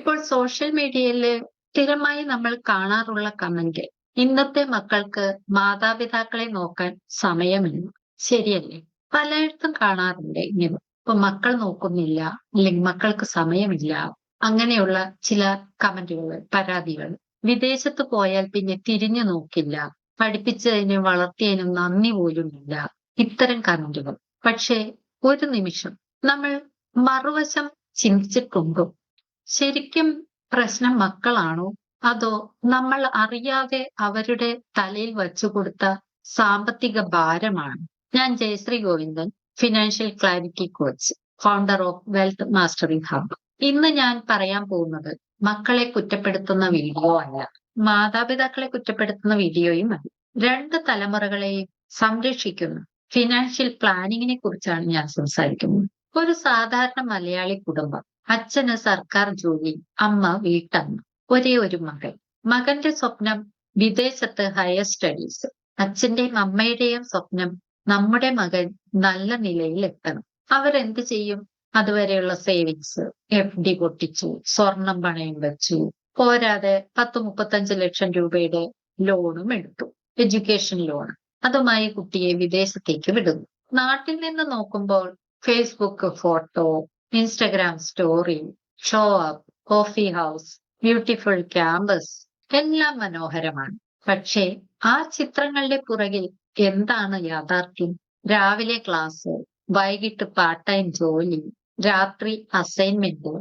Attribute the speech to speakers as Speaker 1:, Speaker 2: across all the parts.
Speaker 1: ഇപ്പോൾ സോഷ്യൽ മീഡിയയില് സ്ഥിരമായി നമ്മൾ കാണാറുള്ള കമന്റ്, ഇന്നത്തെ മക്കൾക്ക് മാതാപിതാക്കളെ നോക്കാൻ സമയമില്ല. ശരിയല്ലേ? പലയിടത്തും കാണാറുണ്ട് ഇങ്ങനെ. ഇപ്പൊ മക്കൾ നോക്കുന്നില്ല, അല്ലെങ്കിൽ മക്കൾക്ക് സമയമില്ല, അങ്ങനെയുള്ള ചില കമന്റുകൾ, പരാതികൾ. വിദേശത്ത് പോയാൽ പിന്നെ തിരിഞ്ഞു നോക്കില്ല, പഠിപ്പിച്ചതിനും വളർത്തിയതിനും നന്ദി പോലുമില്ല, ഇത്തരം കമന്റുകൾ. പക്ഷേ ഒരു നിമിഷം നമ്മൾ മറുവശം ചിന്തിച്ചിട്ടുണ്ടോ? ശരിക്കും പ്രശ്നം മക്കളാണോ? അതോ നമ്മൾ അറിയാതെ അവരുടെ തലയിൽ വച്ചുകൊടുത്ത സാമ്പത്തിക ഭാരമാണ്? ഞാൻ Jayashree Govindan, financial clarity coach, founder of wealth mastery hub. ഇന്ന് ഞാൻ പറയാൻ പോകുന്നത് മക്കളെ കുറ്റപ്പെടുത്തുന്ന വീഡിയോ അല്ല, മാതാപിതാക്കളെ കുറ്റപ്പെടുത്തുന്ന വീഡിയോയും അല്ല. രണ്ട് തലമുറകളെയും സംരക്ഷിക്കുന്ന ഫിനാൻഷ്യൽ പ്ലാനിങ്ങിനെ കുറിച്ചാണ് ഞാൻ സംസാരിക്കുന്നത്. ഒരു സാധാരണ മലയാളി കുടുംബം. അച്ഛന് സർക്കാർ ജോലി, അമ്മ വീട്ടമ്മ, ഒരേ ഒരു മകൻ. മകന്റെ സ്വപ്നം വിദേശത്ത് ഹയർ സ്റ്റഡീസ്. അച്ഛന്റെയും അമ്മയുടെയും സ്വപ്നം നമ്മുടെ മകൻ നല്ല നിലയിൽ എത്തണം. അവരെന്ത് ചെയ്യും? അതുവരെയുള്ള സേവിങ്സ്, FD പൊട്ടിച്ചു, സ്വർണം പണയം വെച്ചു, പോരാതെ 10-35 ലക്ഷം രൂപയുടെ ലോണും എടുത്തു, എഡ്യൂക്കേഷൻ ലോൺ. അതുമായി കുട്ടിയെ വിദേശത്തേക്ക് വിടുന്നു. നാട്ടിൽ നിന്ന് നോക്കുമ്പോൾ Facebook photo, Instagram story, show up, coffee house, beautiful campus, എല്ലാം മനോഹരമാണ്. പക്ഷേ ആ ചിത്രങ്ങളുടെ പുറകിൽ എന്താണ് യാഥാർത്ഥ്യം? രാവിലെ ക്ലാസ്, വൈകിട്ട് പാർട്ട് ടൈം ജോലി, രാത്രി അസൈൻമെന്റ്,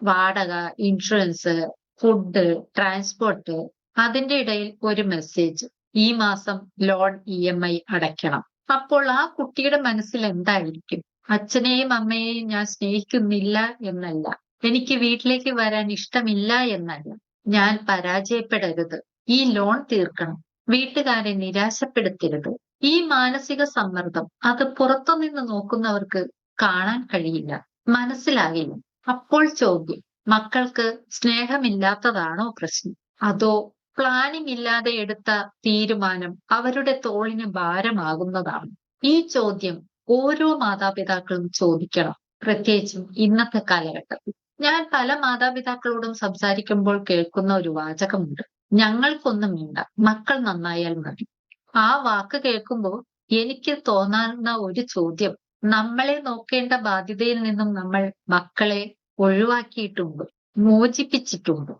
Speaker 1: വാടക, ഇൻഷുറൻസ്, ഫുഡ്, ട്രാൻസ്പോർട്ട്. അതിന്റെ ഇടയിൽ ഒരു മെസ്സേജ്, ഈ മാസം ലോൺ EMI അടയ്ക്കണം. അപ്പോൾ ആ കുട്ടിയുടെ മനസ്സിൽ എന്തായിരിക്കും? അച്ഛനെയും അമ്മയെയും ഞാൻ സ്നേഹിക്കുന്നില്ല എന്നല്ല, എനിക്ക് വീട്ടിലേക്ക് വരാൻ ഇഷ്ടമില്ല എന്നല്ല, ഞാൻ പരാജയപ്പെടരുത്, ഈ ലോൺ തീർക്കണം, വീട്ടുകാരെ നിരാശപ്പെടുത്തരുത്. ഈ മാനസിക സമ്മർദ്ദം അത് പുറത്തുനിന്ന് നോക്കുന്നവർക്ക് കാണാൻ കഴിയില്ല, മനസ്സിലാകില്ല. അപ്പോൾ ചോദ്യം, മക്കൾക്ക് സ്നേഹമില്ലാത്തതാണോ പ്രശ്നം? അതോ പ്ലാനിംഗ് ഇല്ലാതെ എടുത്ത തീരുമാനം അവരുടെ തോളിന് ഭാരമാകുന്നതാണ്? ഈ ചോദ്യം ഓരോ മാതാപിതാക്കളും ചോദിക്കണം, പ്രത്യേകിച്ചും ഇന്നത്തെ കാലഘട്ടത്തിൽ. ഞാൻ പല മാതാപിതാക്കളോടും സംസാരിക്കുമ്പോൾ കേൾക്കുന്ന ഒരു വാചകമുണ്ട്, ഞങ്ങൾക്കൊന്നും വേണ്ട, മക്കൾ നന്നായാൽ മതി. ആ വാക്ക് കേൾക്കുമ്പോൾ എനിക്ക് തോന്നാവുന്ന ഒരു ചോദ്യം, നമ്മളെ നോക്കേണ്ട ബാധ്യതയിൽ നിന്നും നമ്മൾ മക്കളെ ഒഴിവാക്കിയിട്ടുണ്ടോ, മോചിപ്പിച്ചിട്ടുണ്ടോ?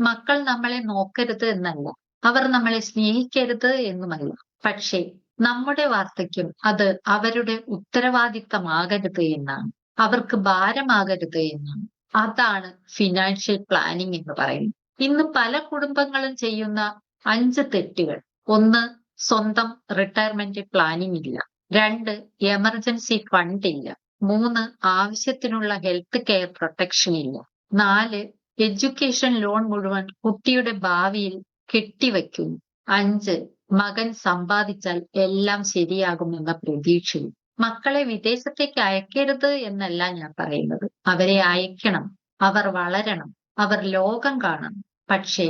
Speaker 1: മക്കൾ നമ്മളെ നോക്കരുത് എന്നല്ല, അവർ നമ്മളെ സ്നേഹിക്കരുത് എന്നുമല്ല. പക്ഷേ നമ്മുടെ വാർദ്ധക്യം അത് അവരുടെ ഉത്തരവാദിത്തമാകരുത് എന്നാണ്, അവർക്ക് ഭാരമാകരുത് എന്നാണ്. അതാണ് ഫിനാൻഷ്യൽ പ്ലാനിംഗ് എന്ന് പറയുന്നത്. ഇന്ന് പല കുടുംബങ്ങളും ചെയ്യുന്ന 5 തെറ്റുകൾ. 1, സ്വന്തം റിട്ടയർമെന്റ് പ്ലാനിംഗ് ഇല്ല. 2, എമർജൻസി ഫണ്ട് ഇല്ല. 3, ആവശ്യത്തിനുള്ള ഹെൽത്ത് കെയർ പ്രൊട്ടക്ഷൻ ഇല്ല. 4, എഡ്യൂക്കേഷൻ ലോൺ മുഴുവൻ കുട്ടിയുടെ ഭാവിയിൽ കെട്ടിവെക്കുന്നു. 5, മകൻ സമ്പാദിച്ചാൽ എല്ലാം ശരിയാകുമെന്ന പ്രതീക്ഷയും. മക്കളെ വിദേശത്തേക്ക് അയക്കരുത് എന്നല്ല ഞാൻ പറയുന്നത്, അവരെ അയക്കണം, അവർ വളരണം, അവർ ലോകം കാണണം. പക്ഷേ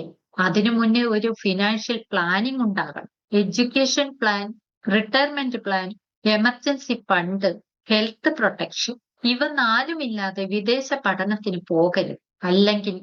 Speaker 1: അതിനു മുന്നേ ഒരു ഫിനാൻഷ്യൽ പ്ലാനിംഗ് ഉണ്ടാകണം. Education plan, retirement plan, emergency fund, health protection. ഇവ 4ഉമില്ലാതെ വിദേശ പഠനത്തിന് പോകരുത്. അല്ലെങ്കിൽ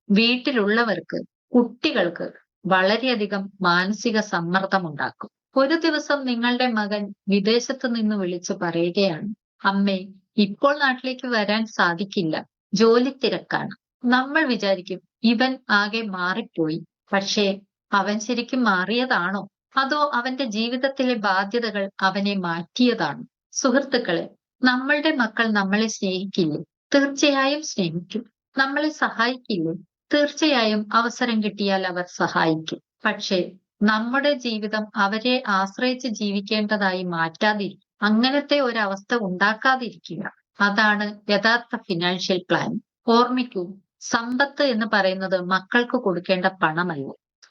Speaker 1: വീട്ടിലുള്ളവർക്ക്, കുട്ടികൾക്ക് വളരെയധികം മാനസിക സമ്മർദ്ദമുണ്ടാക്കും. ഒരു ദിവസം നിങ്ങളുടെ മകൻ വിദേശത്ത് നിന്ന് വിളിച്ചു പറയുകയാണ്, അമ്മേ, ഇപ്പോൾ നാട്ടിലേക്ക് വരാൻ സാധിക്കില്ല, ജോലി തിരക്കാണ്. നമ്മൾ വിചാരിക്കും ഇവൻ ആകെ മാറിപ്പോയി. പക്ഷേ അവൻ ശരിക്കും മാറിയതാണോ? അതോ അവന്റെ ജീവിതത്തിലെ ബാധ്യതകൾ അവനെ മാറ്റിയതാണോ? സുഹൃത്തുക്കളെ, നമ്മളുടെ മക്കൾ നമ്മളെ സ്നേഹിക്കില്ലേ? തീർച്ചയായും സ്നേഹിക്കും. നമ്മളെ സഹായിക്കില്ലേ? തീർച്ചയായും അവസരം കിട്ടിയാൽ അവർ സഹായിക്കും. പക്ഷേ നമ്മുടെ ജീവിതം അവരെ ആശ്രയിച്ച് ജീവിക്കേണ്ടതായി മാറ്റാതിരിക്കുക, അങ്ങനത്തെ ഒരവസ്ഥ ഉണ്ടാക്കാതിരിക്കുക, അതാണ് യഥാർത്ഥ ഫിനാൻഷ്യൽ പ്ലാൻ. ഓർമ്മിക്കൂ, സമ്പത്ത് എന്ന് പറയുന്നത് മക്കൾക്ക് കൊടുക്കേണ്ട പണമല്ല,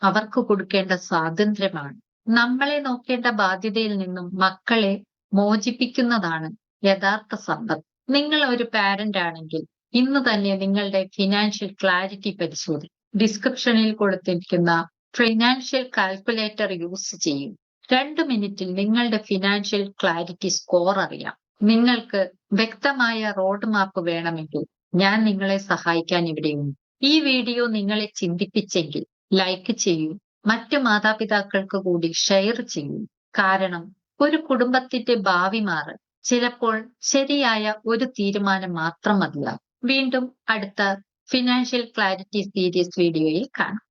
Speaker 1: അവർക്ക് കൊടുക്കേണ്ട സ്വാതന്ത്ര്യമാണ്. നമ്മളെ നോക്കേണ്ട ബാധ്യതയിൽ നിന്നും മക്കളെ മോചിപ്പിക്കുന്നതാണ് യഥാർത്ഥ സമ്പത്ത്. നിങ്ങൾ ഒരു പാരന്റ് ആണെങ്കിൽ ഇന്ന് തന്നെ നിങ്ങളുടെ ഫിനാൻഷ്യൽ ക്ലാരിറ്റി പരിശോധിക്കും. ഡിസ്ക്രിപ്ഷനിൽ കൊടുത്തിരിക്കുന്ന ഫിനാൻഷ്യൽ കാൽക്കുലേറ്റർ യൂസ് ചെയ്യും. 2 മിനിറ്റിൽ നിങ്ങളുടെ ഫിനാൻഷ്യൽ ക്ലാരിറ്റി സ്കോർ അറിയാം. നിങ്ങൾക്ക് വ്യക്തമായ റോഡ് മാപ്പ് വേണമെങ്കിൽ ഞാൻ നിങ്ങളെ സഹായിക്കാൻ ഇവിടെയുണ്ട്. ഈ വീഡിയോ നിങ്ങളെ ചിന്തിപ്പിച്ചെങ്കിൽ ലൈക്ക് ചെയ്യൂ, മറ്റു മാതാപിതാക്കൾക്ക് കൂടി ഷെയർ ചെയ്യൂ. കാരണം ഒരു കുടുംബത്തിന്റെ ഭാവി മാറാൻ ചിലപ്പോൾ ശരിയായ ഒരു തീരുമാനം മാത്രം മതിയാകും. വീണ്ടും അടുത്ത ഫിനാൻഷ്യൽ ക്ലാരിറ്റി സീരീസ് വീഡിയോയിൽ കാണാം.